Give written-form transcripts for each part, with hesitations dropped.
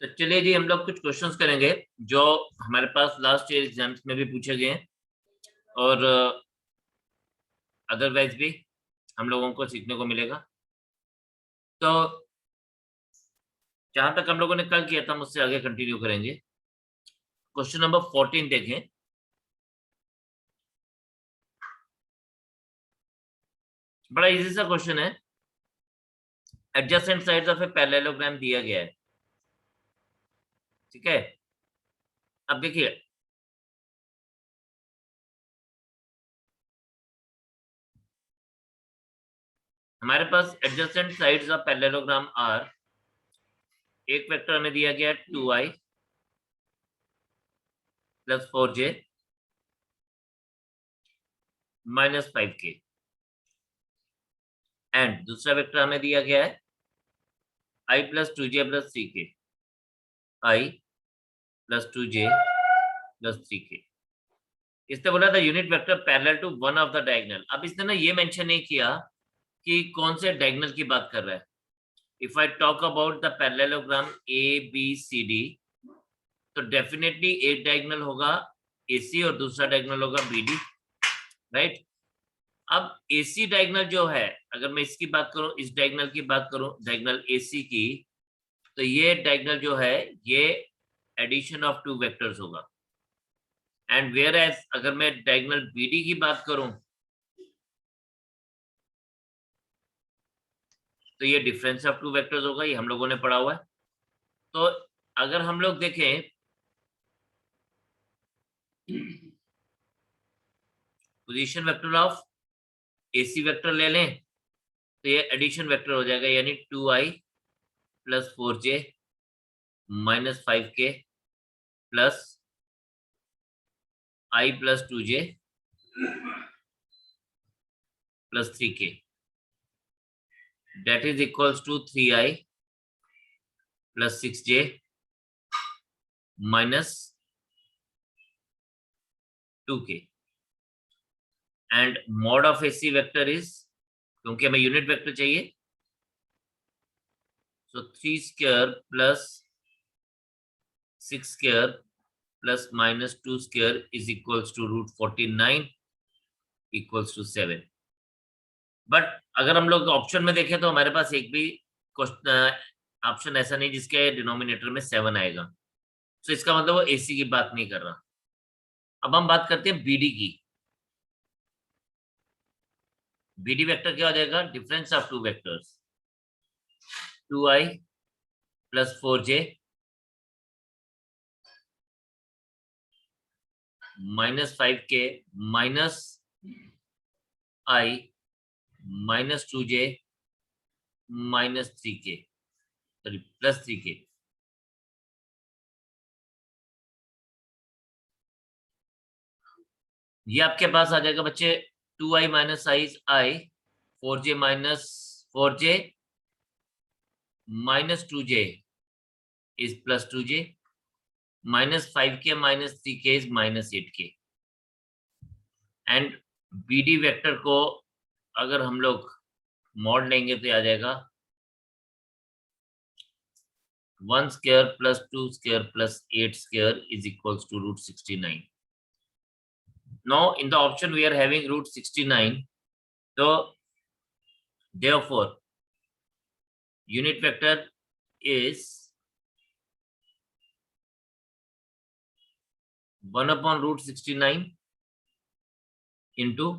तो चलिए जी, हम लोग कुछ क्वेश्चंस करेंगे जो हमारे पास लास्ट ईयर एग्जाम्स में भी पूछे गए हैं और अदरवाइज भी हम लोगों को सीखने को मिलेगा। तो जहां तक हम लोगों ने कल किया था, हम उससे आगे कंटिन्यू करेंगे। क्वेश्चन नंबर 14 देखें। बड़ा इजी सा क्वेश्चन है। Adjacent sides of a parallelogram दिया गया है, ठीक है। अब देखिए, हमारे पास adjacent sides of parallelogram are, एक वेक्टर हमें दिया गया है 2i plus 4j minus 5k, and दूसरा वेक्टर हमें दिया गया है i plus 2j plus 3k, i plus 2j plus 3k। इसने बोला था unit vector parallel to one of the diagonal. अब इसने ना ये मेंशन नहीं किया कि कौन से डायगोनल की बात कर रहा है। If I talk about the parallelogram A B C D, तो डेफिनेटली एक डायगोनल होगा AC और दूसरा डायगोनल होगा BD, राइट। अब AC डायगोनल जो है, अगर मैं इसकी बात करूं, इस डायगोनल की बात करूं, डायगोनल AC की, तो ये डायगोनल जो है ये एडिशन ऑफ टू वेक्टर्स होगा। एंड वेयर एज अगर मैं डायगोनल BD की बात करूं, तो ये डिफरेंस ऑफ टू वेक्टर्स होगा। ये हम लोगों ने पढ़ा हुआ है। तो अगर हम लोग देखें position vector of AC vector ले लें, तो ये एडिशन वेक्टर हो जाएगा, यानी 2i plus 4j minus 5k plus i plus 2j plus 3k, that is equals to 3i plus 6j minus 2k। And mod of AC vector is, क्योंकि हमें unit vector चाहिए, so 3 square plus 6 square plus minus 2 square is equals to root 49 equals to 7। But अगर हम लोग option में देखें तो हमारे पास एक भी ऑप्शन ऐसा नहीं जिसके डिनोमिनेटर में 7 आएगा। तो इसका मतलब वो AC की बात नहीं कर रहा। अब हम बात करते हैं BD की। BD वेक्टर क्या हो जाएगा? Difference of two vectors, 2i plus 4j minus 5k minus i minus 2j minus 3k, sorry plus 3k। ये आपके पास आ जाएगा बच्चे 2i minus i 4j minus 4j minus 2j is plus 2j minus 5k minus 3k is minus 8k। And BD vector को अगर हम लोग मॉड लेंगे तो आ जाएगा 1 square plus 2 square plus 8 square is equals to root 69। Now in the option we are having root 69, so therefore unit vector is 1 upon root 69 into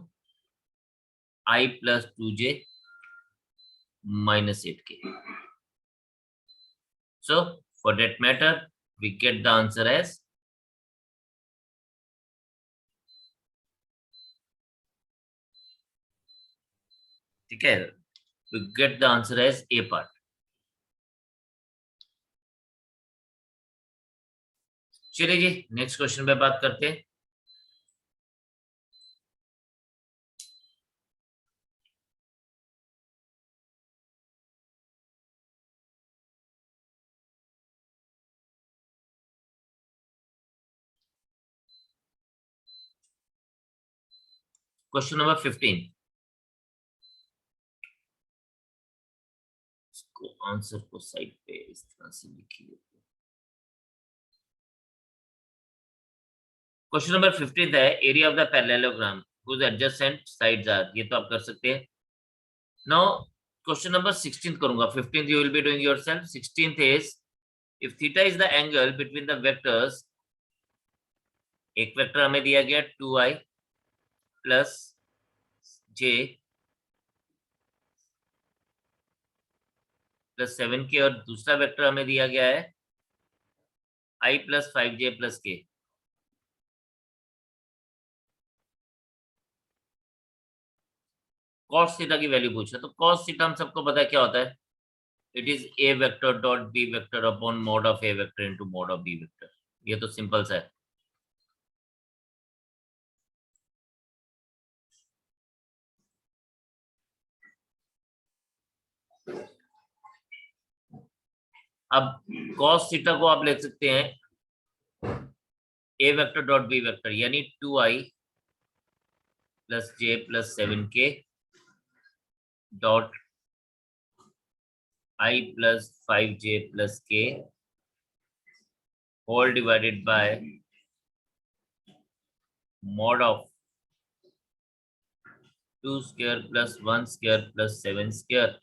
I plus 2j minus 8k. So for that matter we get the answer as okay, we get the answer as A part. चलिए जी, next question पे बात करते हैं। Question number 15, इसको answer को side पे इस तरह से लिखिए। क्वेश्चन नंबर 15 है area of the parallelogram whose adjacent sides are, ये तो आप कर सकते हैं. Now question number 16 करूंगा. 15th you will be doing yourself. 16th is if theta is the angle between the vectors, एक वेक्टर हमें दिया गया 2i plus j plus 7k और दूसरा वेक्टर हमें दिया गया है i plus 5j plus k. cos theta की वैल्यू पूछा, तो cos थीटा हम सबको पता है क्या होता है. It is a vector dot b vector upon mod of a vector into mod of b vector. ये तो सिंपल सा है. अब cos थीटा को आप लिख सकते हैं a vector dot b vector यानी 2i plus j plus 7k dot i plus 5j plus k whole divided by mod of 2 square plus 1 square plus 7 square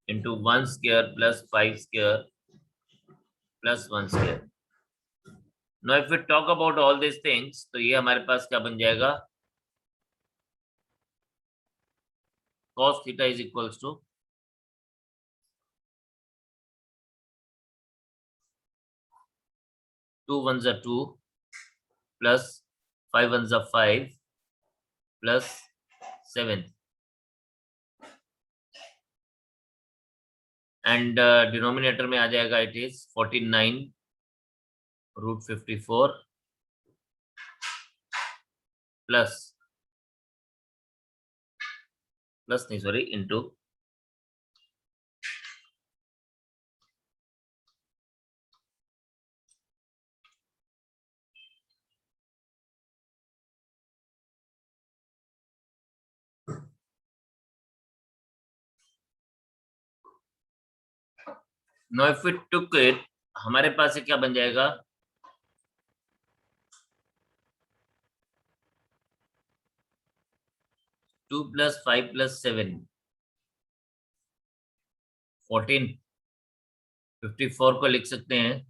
into 1 square plus 5 square plus 1 square. Now if we talk about all these things, तो ये हमारे पास क्या बन जाएगा? cos theta is equals to 2 ones are 2 plus 5 ones are 5 plus 7 and denominator में आ जाएगा it is 49 root 54 plus नहीं sorry into now if we took it, हमारे पास क्या बन जाएगा? 2 plus 5 plus 7 14 54 को लिख सकते हैं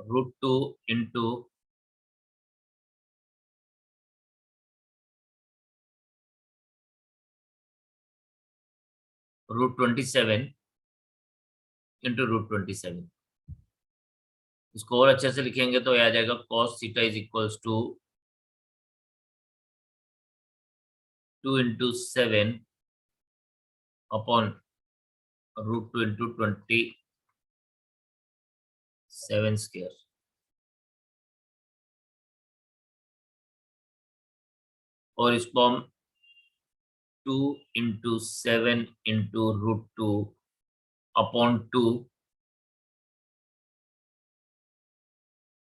√2 into √27 into √27. इसको और अच्छे से लिखेंगे तो आ जाएगा cos theta is equals to 2 into 7 upon √2 into 27 square. और इसको हम 2 into 7 into √2 upon 2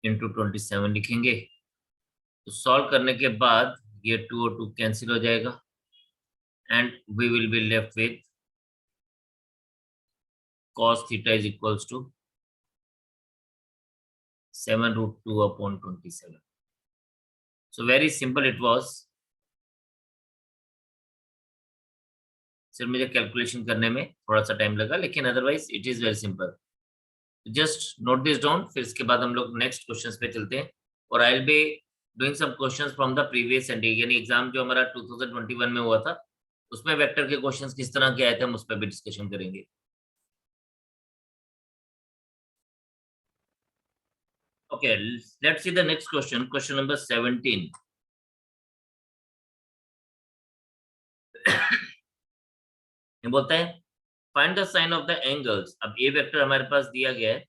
into 27 लिखेंगे. तो सॉल्व करने के बाद ये 2 और 2 कैंसिल हो जाएगा and we will be left with cos theta is equals to 7√2 upon 27. So very simple it was. सिर्फ मुझे कैलकुलेशन करने में थोड़ा सा टाइम लगा, लेकिन otherwise it is very simple. Just note this down. फिर इसके बाद हम लोग नेक्स्ट क्वेश्चंस पे चलते हैं और I will be doing some questions from the previous Sunday, यानी एग्जाम जो हमारा 2021 में हुआ था उसमें वेक्टर के क्वेश्चंस किस तरह के आए थे हम उस पर भी डिस्कशन करेंगे. Okay, let's see the next question. Question number 17. ये बोलता है find the sine of the angles. अब ये वेक्टर हमारे पास दिया गया है.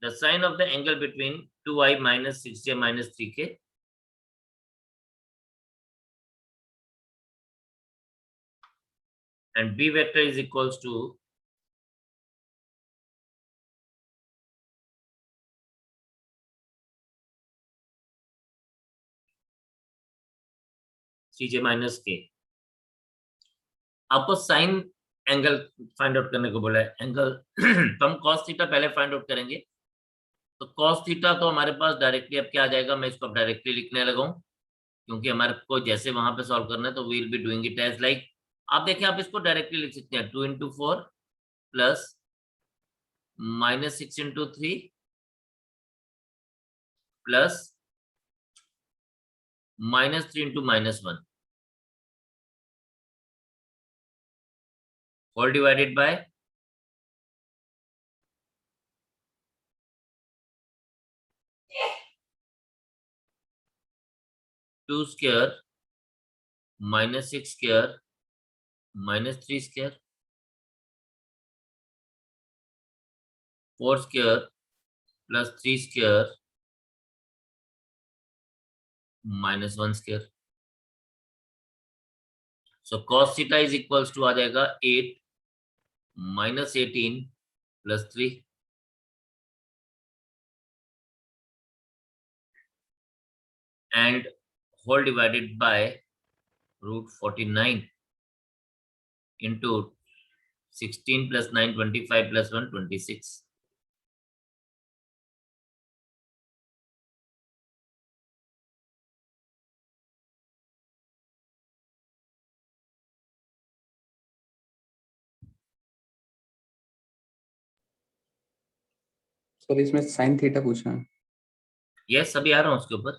The sine of the angle between 2i minus 6j minus 3k and b vector is equals to 3j minus k. आपको साइन एंगल फाइंड आउट करने को बोला है. एंगल तो हम cos थीटा पहले फाइंड आउट करेंगे तो cos थीटा तो हमारे पास डायरेक्टली अब क्या आ जाएगा, मैं इसको अब डायरेक्टली लिखने लगा हूँ, क्योंकि हमारे को जैसे वहां पे सॉल्व करना है तो we'll be doing it as like, आप देखें आप इसको डायरेक्टली लिख सकते हैं 2 into 4 plus -6 into 3 plus -3 into -1 whole divided by 2 square -6 square -3 square 4 square plus 3 square -1 square. So cos theta is equals to आ जाएगा 8 -18 plus 3 and whole divided by √49 into 16 plus 9 25 plus 1 26. Sir इसमें sine theta पूछना है। Yes अभी आ रहा हूँ उसके ऊपर।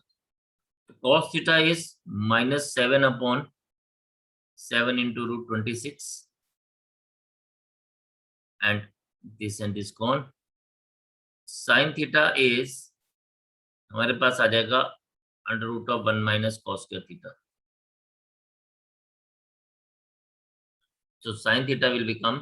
cos theta is -7/7 into √26 and this and this gone. Sin theta is हमारे पास आ जाएगा √1 minus cos square theta. So sin theta will become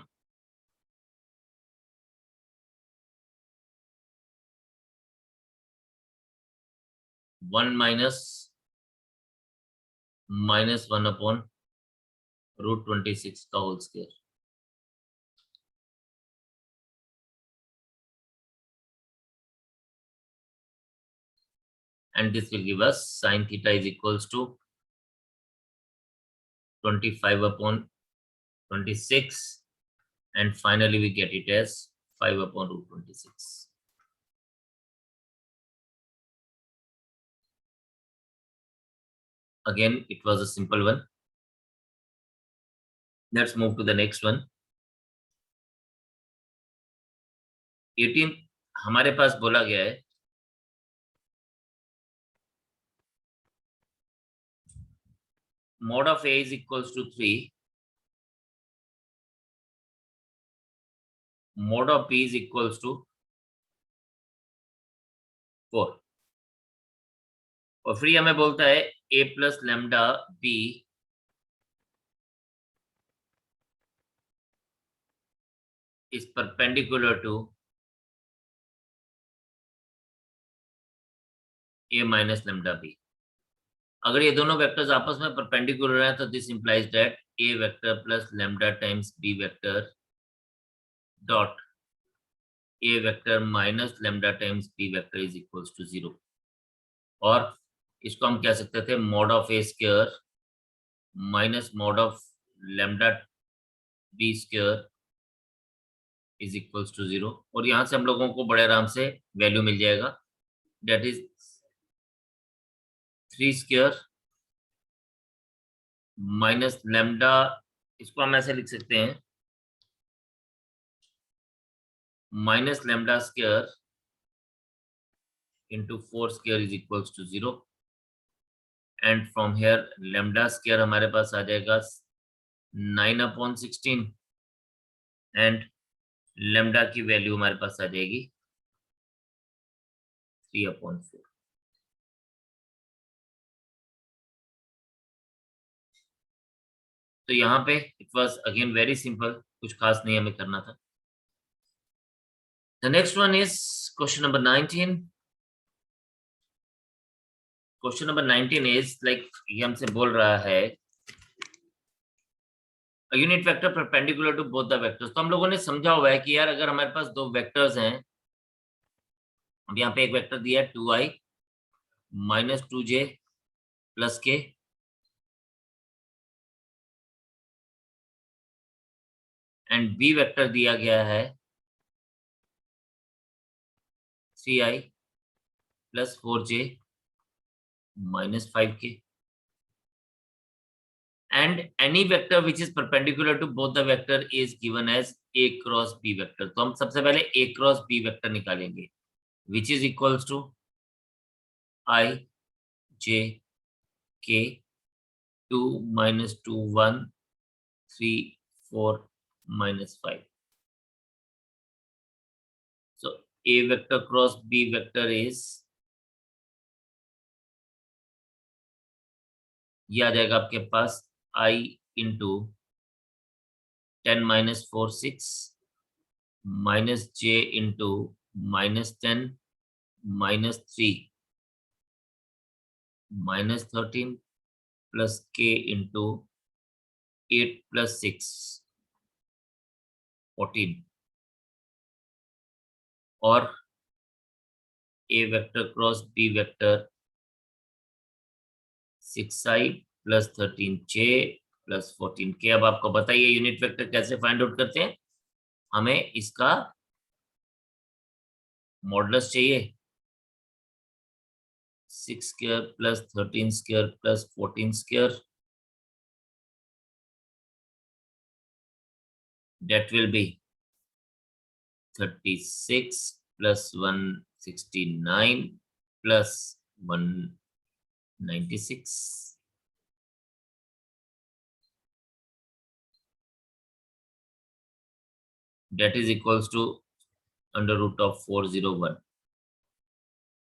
-1 upon √26 का whole square. And this will give us sin theta is equals to 25/26 and finally we get it as 5/√26. Again it was a simple one. Let's move to the next one. 18 हमारे पास बोला गया है mod of a is equals to 3, mod of b is equals to 4 और फिर हमें बोलता है a plus lambda b is perpendicular to a minus lambda b. अगर ये दोनों वेक्टर्स आपस में परपेंडिकुलर हैं तो this implies that a vector plus lambda times b vector dot a vector minus lambda times b vector is equals to 0 और इसको हम कह सकते थे mod of a square minus mod of lambda b square is equals to 0 और यहाँ से हम लोगों को बड़े आराम से वैल्यू मिल जाएगा that is 3 square minus lambda, इसको हम ऐसे लिख सकते हैं minus lambda square into 4 square is equals to 0 and from here lambda square हमारे पास आ जाएगा 9/16 and lambda की वैल्यू हमारे पास आ जाएगी 3/4. तो यहाँ पे it was again very simple, कुछ खास नहीं हमें करना था. The next one is question number 19. Question number 19 is like ये हमसे बोल रहा है unit vector perpendicular to both the vectors. तो हम लोगों ने समझा हुआ है कि यार अगर हमारे पास दो वेक्टर्स हैं, अब यहाँ पे एक वेक्टर दिया है 2i - 2j + k and b vector दिया गया है 3i plus 4j minus 5k, and any vector which is perpendicular to both the vector is given as a cross b vector. तो हम सबसे पहले a cross b vector निकालेंगे, which is equals to I j k 2 minus 2 1 3 4 minus 5. So a vector cross b vector is, ये आ जाएगा आपके पास I into 10 minus 4 6 minus j into minus 10 minus 3 minus 13 plus k into 8 plus 6 14, और a vector cross b vector 6i plus 13j plus 14k. अब आपको बताइए unit vector कैसे find out करते हैं? हमें इसका मॉडुलस चाहिए, 6 square plus 13 square plus 14 square, that will be 36 plus 169 plus 196. That is equals to under root of 401,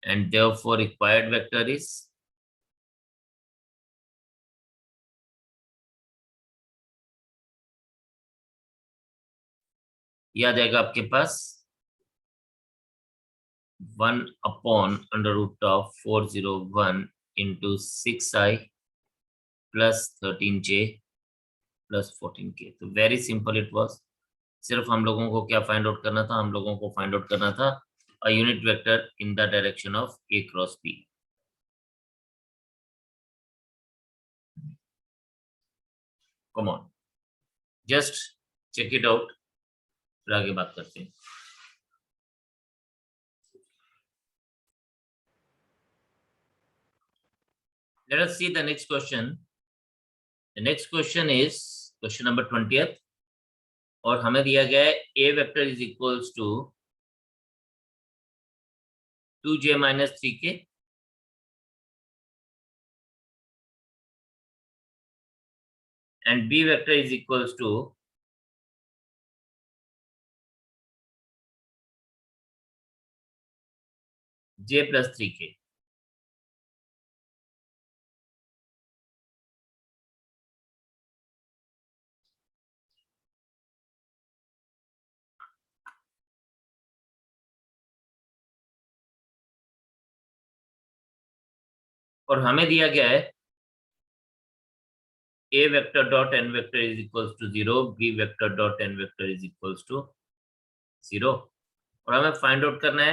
and therefore required vector is यह आ जाएगा आपके पास 1 upon under root of 401 into 6i plus 13j plus 14k. तो very simple it was. सिर्फ हम लोगों को क्या find out करना था? हम लोगों को फाइंड आउट करना था a unit vector in the direction of a cross b. Come on, just check it out. फिर आगे बात करते हैं. Let us see the next question. The next question is question number 20th, और हमें दिया गया है a vector is equals to 2j minus 3k and b vector is equals to j plus 3k. और हमें दिया गया है a vector dot n vector is equals to 0, b vector dot n vector is equals to 0, और हमें find out करना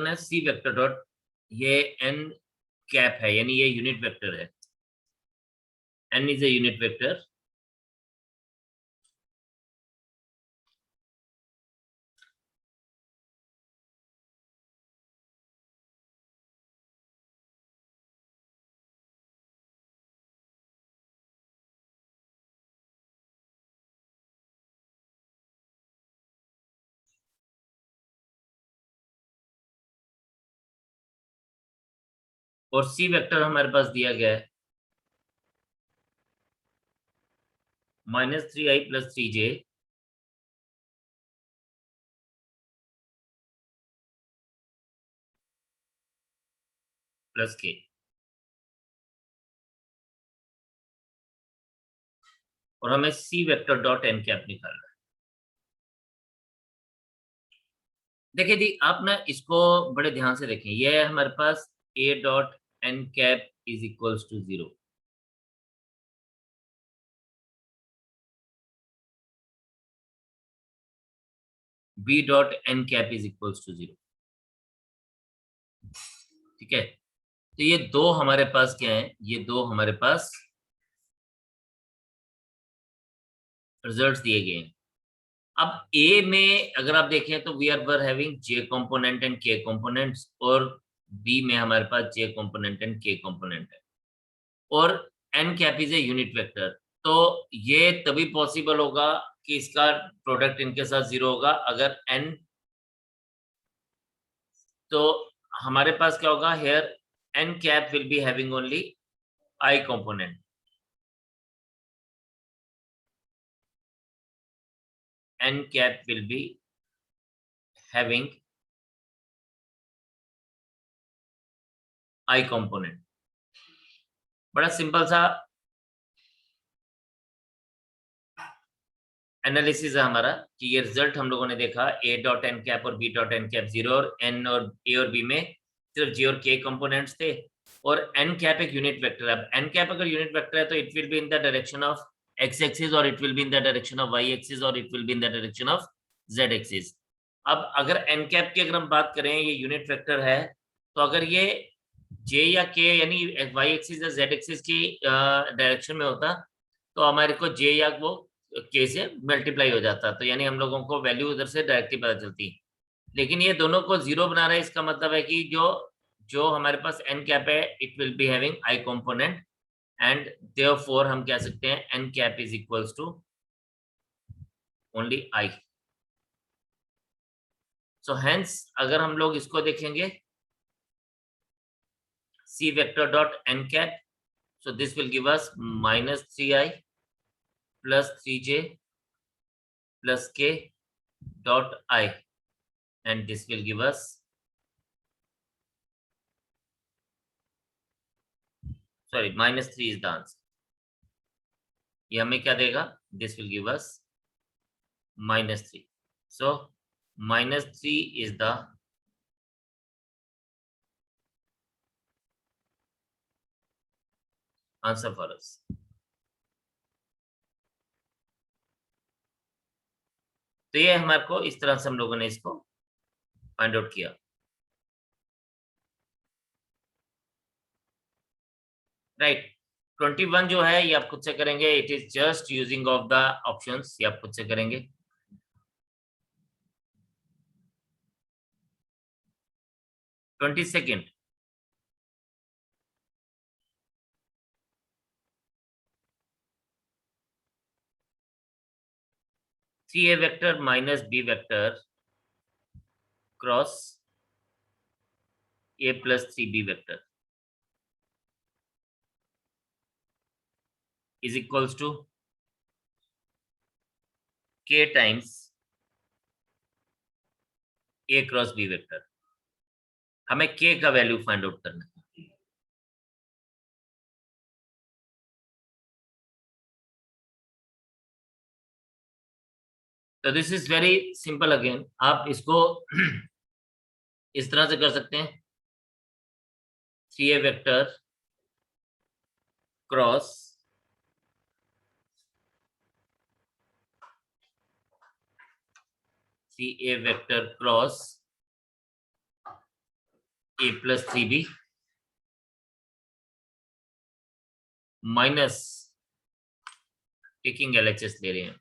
है c vector dot, ये n कैप है यानी ये यूनिट वेक्टर है, n is a unit vector, और c वेक्टर हमारे पास दिया गया है -3i plus 3j plus k, और हमें c vector dot n cap निकालना है. देखिए जी, आप ना इसको बड़े ध्यान से देखें. ये है हमारे पास a dot n cap is equals to 0, b dot n cap is equals to 0. ठीक है, तो ये दो हमारे पास क्या है, ये दो हमारे पास रिजल्ट्स दिए गए हैं। अब ए में अगर आप देखें तो we are were having j component and k components, और बी में हमारे पास j component and k component है, और n cap is a unit vector. तो ये तभी पॉसिबल होगा कि इसका प्रोडक्ट इनके साथ जीरो होगा अगर एन, तो हमारे पास क्या होगा here, n cap will be having only i component, n cap will be having i component. बड़ा सिंपल सा एनालिसिस है हमारा कि ये रिजल्ट हम लोगों ने देखा, ए डॉट एन कैप और b dot n cap zero, और एन और ए और बी में सिर्फ जे और के कंपोनेंट्स थे, और एन कैप एक यूनिट वेक्टर है। अब एन कैप अगर यूनिट वेक्टर है तो it will be in the direction of x axis, और it will be in the direction of y axis, और it will be in the direction of z axis. अब अगर N cap की अगर हम बात करें, ये यूनिट वेक्टर है, तो अगर ये जे या के यानी वाई एक्सिस या जेड एक्सिस की डायरेक्शन में होता, तो हमारे को जे या वो के से मल्टीप्लाई हो जाता, तो यानी हम लोगों को वैल्यू उधर से डायरेक्टली पता चलती। लेकिन ये दोनों को जीरो बना रहा है, इसका मतलब है कि जो जो हमारे पास एन कैप है it will be having i component, and therefore हम कह सकते हैं n cap is equals to only i. So hence अगर हम लोग इसको देखेंगे, c vector dot n cap, so this will give us minus 3i plus 3j plus k dot I, and this will give us, sorry, minus 3 is the answer. ये हमें क्या देगा, this will give us minus 3. So minus 3 is the answer for us. तो ये हमारे को इस तरह से हम लोगों ने इसको फाइंड आउट किया। राइट, 21 जो है ये आप खुद से करेंगे, it is just using of the options, ये आप खुद से करेंगे। 22nd, see a vector minus b vector cross a plus 3b vector is equals to k times a cross b vector. हमें k का वैल्यू फाइंड आउट करना है। तो this is very simple, again आप इसको इस तरह से कर सकते हैं, see a vector cross see a vector cross a plus 3b minus, taking LHS ले रहे हैं,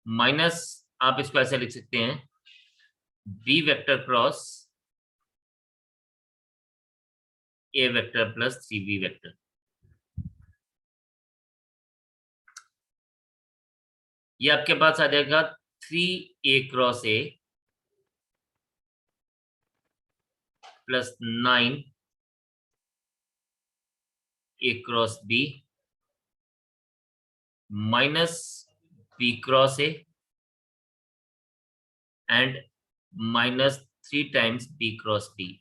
माइनस आप इसको ऐसे लिख सकते हैं, b vector cross a vector plus 3b vector. ये आपके पास आ जाएगा 3a cross a plus 9 a cross b minus b cross a and minus 3 times b cross b.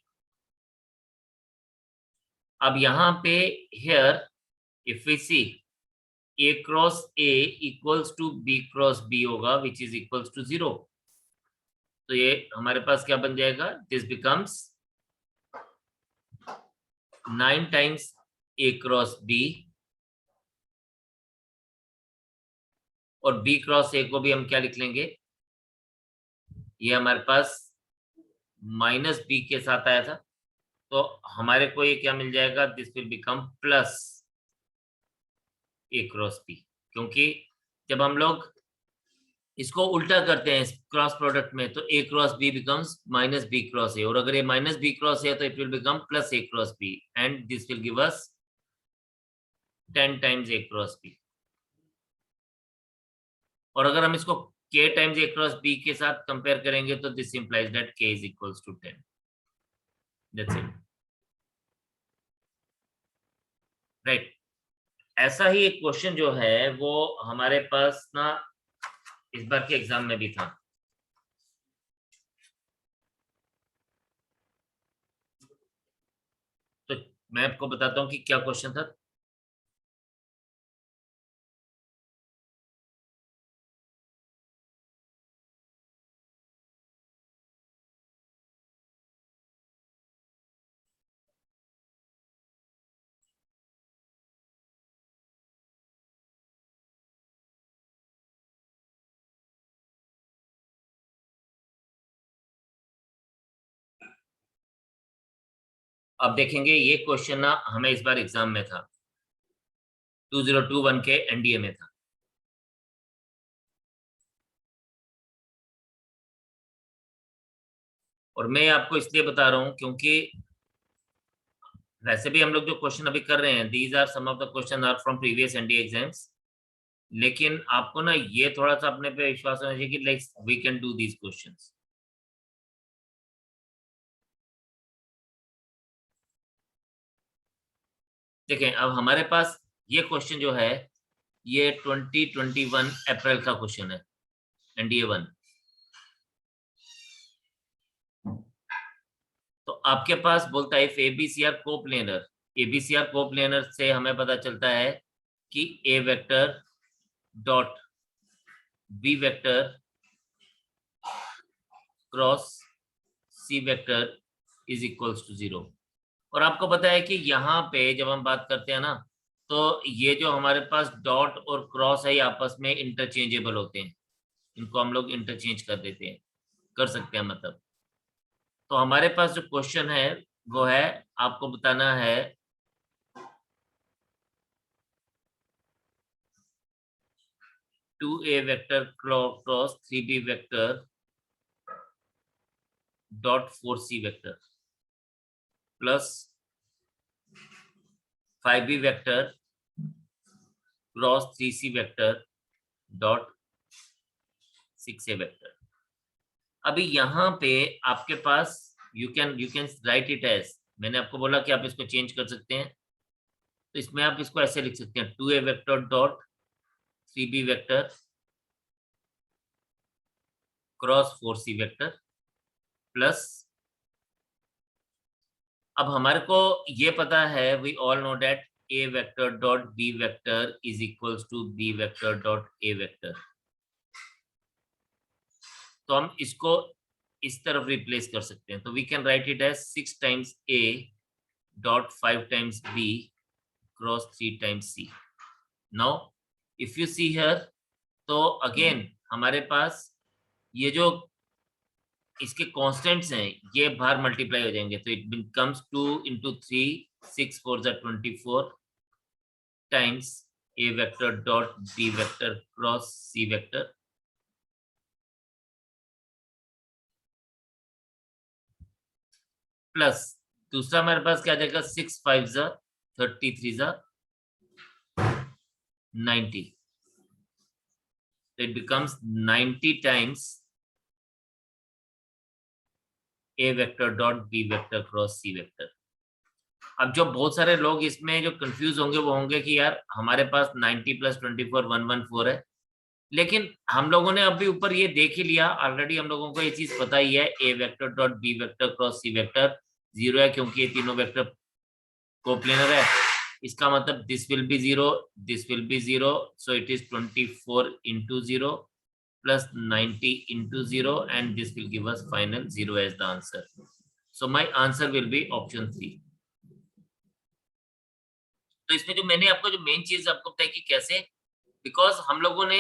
अब यहाँ पे here if we see a cross a equals to b cross b होगा which is equals to 0। तो ये हमारे पास क्या बन जाएगा, this becomes 9 times a cross b, और b क्रॉस a को भी हम क्या लिख लेंगे, ये हमारे पास माइनस बी के साथ आया था, तो हमारे को ये क्या मिल जाएगा, this will become plus a cross b, क्योंकि जब हम लोग इसको उल्टा करते हैं क्रॉस प्रोडक्ट में, तो a cross b becomes minus b cross a, और अगर ये माइनस बी क्रॉस ए तो it will become plus a cross b, and this will give us 10 times a cross b. और अगर हम इसको k times a cross b के साथ कंपेयर करेंगे तो this implies that k is equals to 10। That's it, right. ऐसा ही एक क्वेश्चन जो है वो हमारे पास ना इस बार के एग्जाम में भी था। तो मैं आपको बताता हूँ कि क्या क्वेश्चन था। अब देखेंगे ये क्वेश्चन ना हमें इस बार एग्जाम में था, 2021 के एनडीए में था। और मैं आपको इसलिए बता रहा हूं क्योंकि वैसे भी हम लोग जो क्वेश्चन अभी कर रहे हैं, these are some of the question are from previous NDA exams, लेकिन आपको ना ये थोड़ा सा अपने पे विश्वास होना चाहिए कि like we can do these questions. देखें, अब हमारे पास ये क्वेश्चन जो है ये 2021 अप्रैल का क्वेश्चन है, एनडीए 1। तो आपके पास बोलता है एबीसीआर कोप्लेनर, एबीसीआर कोप्लेनर से हमें पता चलता है कि a vector dot b vector cross c vector is equals to 0। और आपको पता है कि यहाँ पे जब हम बात करते हैं ना, तो ये जो हमारे पास डॉट और क्रॉस है ये आपस में इंटरचेंजेबल होते हैं, इनको हम लोग इंटरचेंज कर देते हैं, कर सकते हैं मतलब। तो हमारे पास जो क्वेश्चन है वो है, आपको बताना है 2a vector cross 3b vector dot 4c vector plus 5b vector cross 3c vector dot 6a vector. अभी यहाँ पे आपके पास you can write it as, मैंने आपको बोला कि आप इसको चेंज कर सकते हैं, तो इसमें आप इसको ऐसे लिख सकते हैं 2a vector dot 3b vector cross 4c vector plus, अब हमारे को ये पता है we all know that a vector dot b vector is equals to b vector dot a vector. तो हम इसको इस तरफ रिप्लेस कर सकते हैं, तो we can write it as 6 times a dot 5 times b cross 3 times c। Now if you see here, तो अगेन हमारे पास ये जो इसके कांस्टेंट्स हैं ये बाहर मल्टीप्लाई हो जाएंगे, तो इट बिकम्स 2 into 3 6 4 जा 24 times a vector dot b vector cross c vector plus दूसरा हमारे पास क्या आ जाएगा 6 5 जा 33 जा 90, तो it becomes 90 times a vector dot b vector cross c vector. अब जो बहुत सारे लोग इसमें जो कंफ्यूज होंगे वो होंगे कि यार हमारे पास 90 प्लस 24 114 है, लेकिन हम लोगों ने अभी ऊपर ये देख ही लिया ऑलरेडी, हम लोगों को ये चीज पता ही है a vector dot b vector cross c vector 0 है, क्योंकि ये तीनों वेक्टर कोप्लेनर है। इसका मतलब this will be 0, this will be 0, so it is 24 into 0 plus 90 into 0 and this will give us final 0 as the answer. So my answer will be option 3. तो इसमें जो मैंने आपको जो मेन चीज आपको बताई कि कैसे, बिकॉज हम लोगों ने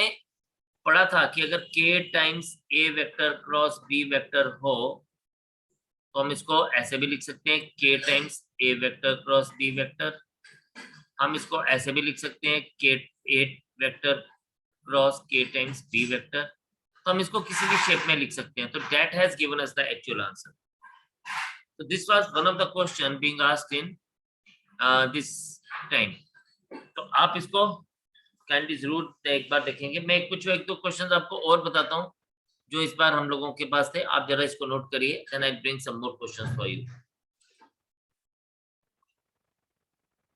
पढ़ा था कि अगर k times a vector cross b vector हो तो हम इसको ऐसे भी लिख सकते हैं k times a vector cross b vector. हम इसको ऐसे भी लिख सकते हैं k a vector cross k times b vector. तो हम इसको किसी भी शेप में लिख सकते हैं। तो that has given us the actual answer. So this was one of the question being asked in this time. तो आप इसको काइंडली जरूर एक बार देखेंगे। मैं कुछ एक दो क्वेश्चंस आपको और बताता हूँ जो इस बार हम लोगों के पास थे। आप जरा इसको नोट करिए, then I bring some more questions for you.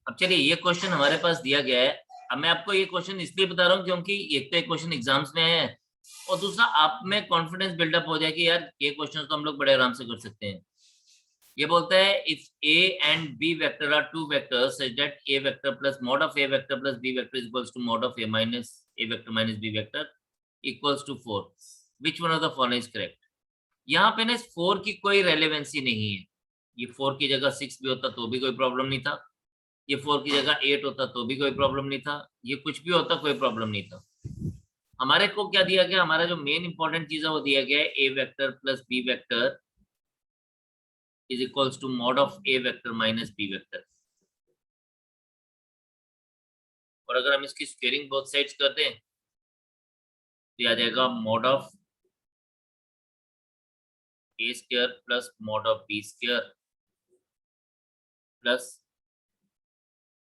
अब चलिए, ये क्वेश्चन हमारे पास दिया गया है। अब मैं आपको ये क्वेश्चन इसलिए बता रहा हूँ क्योंकि एक तो एक क्वेश्चन एग्जाम्स में है और दूसरा आप में कॉन्फिडेंस बिल्डअप हो जाए कि यार ये क्वेश्चन तो हम लोग बड़े आराम से कर सकते हैं। ये बोलता है if a and b vector are two vectors such that a vector plus mod of a vector plus b vector is equals to mod of a minus a vector minus b vector equals to 4, which one of the following is correct? यहाँ पे ना 4 की कोई relevancy नहीं है। ये 4 की जगह 6 भी होता तो भी कोई प्रॉब्लम नहीं था, ये 4 की जगह 8 होता तो भी कोई प्रॉब्लम नहीं था, ये कुछ भी होता कोई प्रॉब्लम नहीं था। हमारे को क्या दिया गया, हमारा जो मेन इंपॉर्टेंट चीज है वो दिया गया है a vector plus b vector is equals to mod of a vector minus b vector। और अगर हम इसकी स्क्वेयरिंग बोथ साइड्स कर दें तो आ जाएगा mod of a square plus mod of b square plus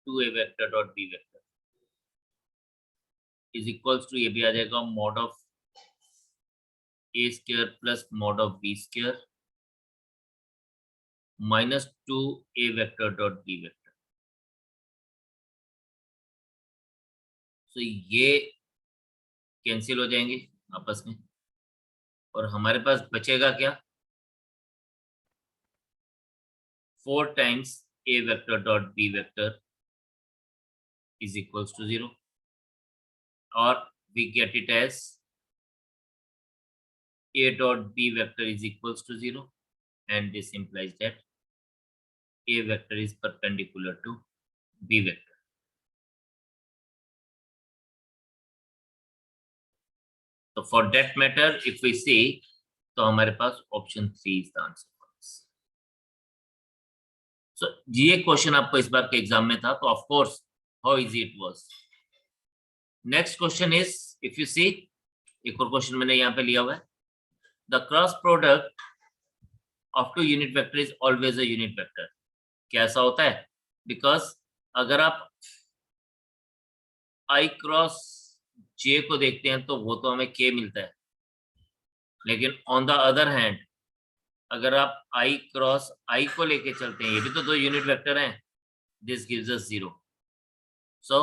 2a vector dot b vector is equals to, ये भी आ जाएगा mod of a square plus mod of b square minus 2a vector dot b vector। तो ये cancel हो जाएंगे आपस में और हमारे पास बचेगा क्या, 4 times a vector dot b vector is equals to 0, or we get it as a dot b vector is equals to 0, and this implies that a vector is perpendicular to b vector। So for that matter if we see तो हमारे पास option 3 is the answer for this। So ये question आपको इस बार के exam में था, तो of course how easy it was। Next question is, if you see, एक और क्वेश्चन मैंने यहाँ पे लिया हुआ है, the cross product of two unit vector is always a unit vector. कैसा होता है, बिकॉज अगर आप i क्रॉस j को देखते हैं तो वो तो हमें k मिलता है, लेकिन ऑन द अदर हैंड अगर आप i क्रॉस i को लेके चलते हैं, ये भी तो दो यूनिट वेक्टर हैं, this gives us 0। So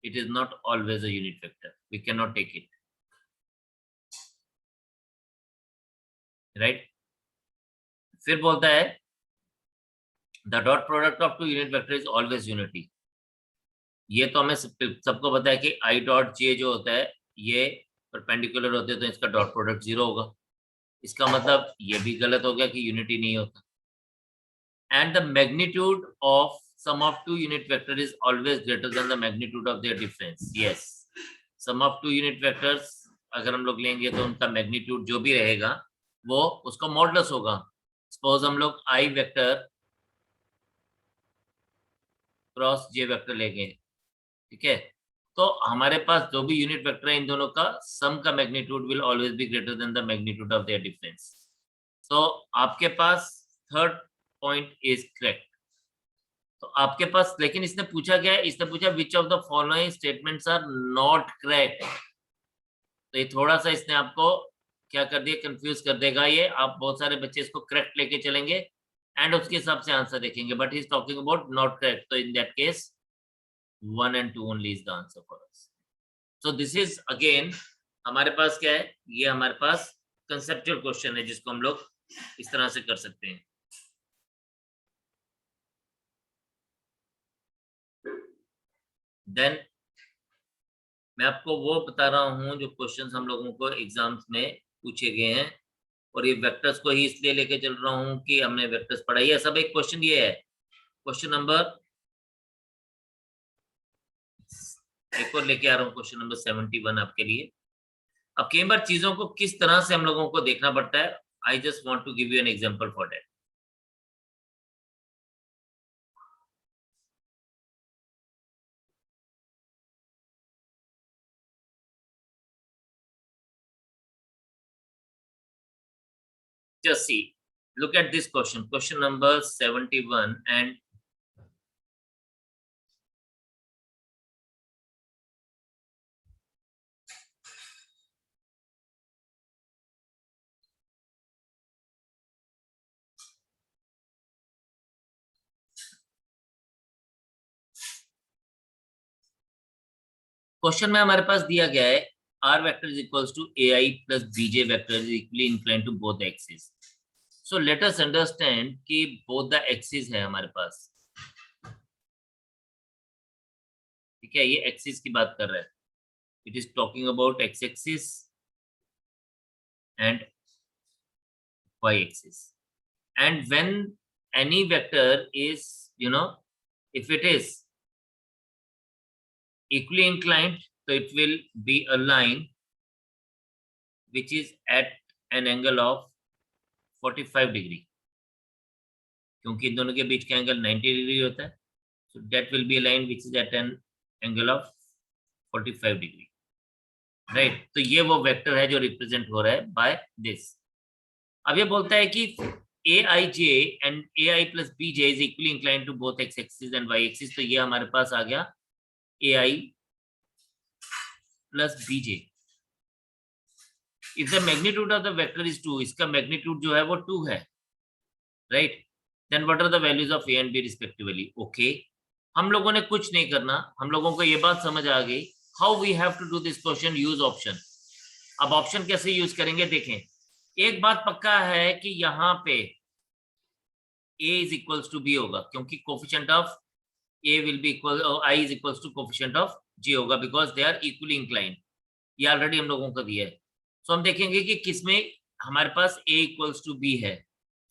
it is not always a unit vector, we cannot take it, right? फिर बोलता है the dot product of two unit vector is always unity। ये तो हमें सबको पता है कि i डॉट j जो होता है ये परपेंडिकुलर होते हैं तो इसका डॉट प्रोडक्ट 0 होगा। इसका मतलब ये भी गलत हो गया कि यूनिटी नहीं होता। And the magnitude of sum of two unit vector is always greater than the magnitude of their difference। yes, sum of two unit vectors अगर हम लोग लेंगे तो उनका मैग्नीट्यूड जो भी रहेगा वो उसका मॉडुलस होगा। सपोज हम लोग i vector cross j vector लेंगे, ठीक है, तो हमारे पास जो भी यूनिट वेक्टर है इन दोनों का सम का magnitude will always be greater than the magnitude of their difference. तो आपके पास थर्ड पॉइंट इज करेक्ट। तो आपके पास, लेकिन इसने पूछा क्या है, इसने पूछा which of the following statements are not correct. तो ये थोड़ा सा इसने आपको क्या कर दिया, कंफ्यूज कर देगा। ये आप बहुत सारे बच्चे इसको करेक्ट लेके चलेंगे एंड उसके हिसाब से आंसर देखेंगे, but he is talking about not correct. तो in that case 1 and 2 only is the answer for us। so this is again हमारे पास क्या है, ये हमारे पास कंसेप्चुअल क्वेश्चन है जिसको हम लोग इस तरह से कर सकते हैं। देन मैं आपको वो बता रहा हूँ जो क्वेश्चंस हम लोगों को एग्जाम्स में पूछे गए हैं, और ये वेक्टर्स को ही इसलिए लेके चल रहा हूँ कि हमने वेक्टर्स पढ़ाई है। सब एक क्वेश्चन ये है, क्वेश्चन नंबर एक और लेके आ रहा हूँ, क्वेश्चन नंबर 71 आपके लिए। अब कई बार चीजों को किस तरह से हम लोगों को देखना पड़ता है, I just want to give you an example for that. Just see, look at this question, question number 71, and question में हमारे पास दिया गया है r vector is equals to ai plus bj vector is equally inclined to both axes. So let us understand कि both the axes है हमारे पास, ठीक है, ये एक्सिस की बात कर रहा है, it is talking about x axis and y axis, and when any vector is, you know, if it is equally inclined, so it will be a line which is at an angle of 45 degree, क्योंकि इन दोनों के बीच का angle 90 degree होता है, so that will be a line which is at an angle of 45 degree, right? तो ये वो vector है जो रिप्रेजेंट हो रहा है बाय दिस। अब ये बोलता है कि aij and ai plus bj is equally inclined to both x axis and y axis, तो ये हमारे पास आ गया ai plus bj। if the magnitude of the vector is 2, इसका मैग्नीट्यूड जो है वो 2 है, right? then what are the values of a and b respectively? okay, हम लोगों ने कुछ नहीं करना, हम लोगों को ये बात समझ आ गई, how we have to do this question, use option। अब ऑप्शन कैसे यूज करेंगे देखें, एक बात पक्का है कि यहाँ पे a is equals to b होगा, क्योंकि coefficient of a will be equal, I is equals to coefficient of j होगा, because they are equally inclined, ये ऑलरेडी हम लोगों को दिया है। सो हम देखेंगे कि किसमें हमारे पास a इक्वल्स टू b है,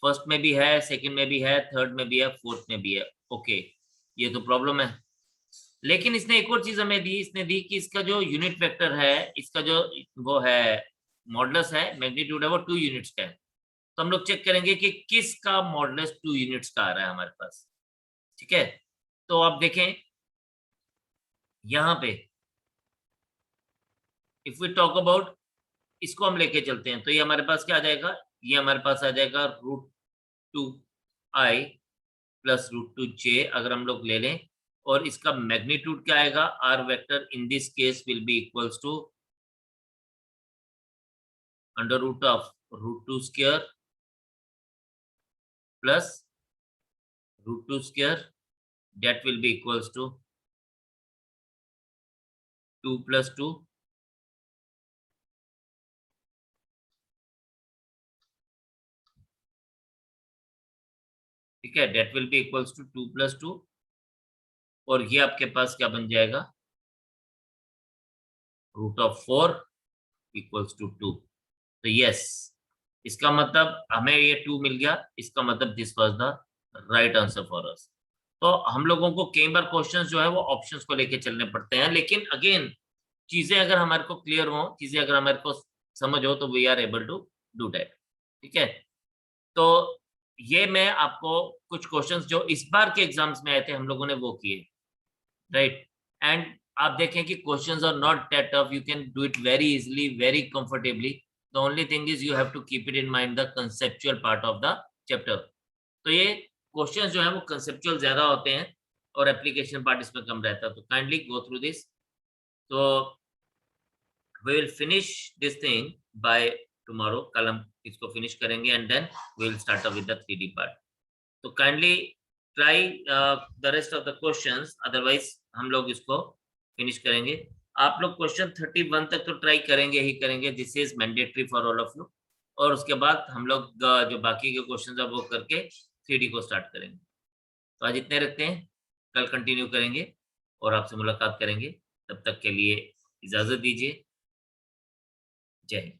फर्स्ट में भी है, सेकंड में भी है, थर्ड में भी है, फोर्थ में भी है। ओके, ये तो प्रॉब्लम है, लेकिन इसने एक और चीज हमें दी, इसने दी कि इसका जो यूनिट वेक्टर है, इसका जो वो है मॉडुलस है, मैग्नीट्यूड है, वो 2 यूनिट्स का है। तो हम लोग चेक करेंगे कि किसका मॉडुलस 2 यूनिट्स का आ रहा है हमारे पास, ठीक है। तो आप देखें यहाँ पे, इफ वी टॉक अबाउट, इसको हम लेके चलते हैं, तो ये हमारे पास क्या आ जाएगा, ये हमारे पास आ जाएगा √2i प्लस √2j, अगर हम लोग ले लें, और इसका मैग्नीट्यूड क्या आएगा, r vector in this case will be equals to under root of √2 square plus √2 square, that will be equals to 2 plus 2 ठीक है, that will be equals to 2 plus 2, और ये आपके पास क्या बन जाएगा, √4 इक्वल्स टू 2। तो यस, इसका मतलब हमें ये 2 मिल गया, इसका मतलब this was the right answer for us. तो हम लोगों को कई बार क्वेश्चंस जो है वो ऑप्शंस को लेके चलने पड़ते हैं, लेकिन अगेन चीजें अगर हमारे को क्लियर हो, चीजें अगर हमारे को समझ हो, तो we are able to do that, ठीक है। तो ये मैं आपको कुछ क्वेश्चंस जो इस बार के एग्जाम्स में आए थे हम लोगों ने वो किए, राइट? एंड आप देखें कि questions are not that tough, you can do it very easily, very comfortably. The only thing is you have to keep it in mind the conceptual part of the chapter. तो ये questions जो है वो conceptual ज्यादा होते हैं और application part इसमें कम रहता है, तो काइंडली गो थ्रू दिस। तो we will finish this thing by tomorrow, कल हम इसको फिनिश करेंगे, and then we will start up with the 3D part। तो kindly try the rest of the questions, otherwise हम लोग इसको फिनिश करेंगे। आप लोग क्वेश्चन 31 तक तो ट्राई करेंगे ही करेंगे, this is mandatory for all of you, और उसके बाद हम लोग जो बाकी के क्वेश्चंस है वो करके 3D को स्टार्ट करेंगे। तो आज इतने रखते हैं, कल कंटिन्यू करेंगे और आपसे मुलाकात करेंगे, तब तक के लिए इजाजत दीजिए, जय हिंद।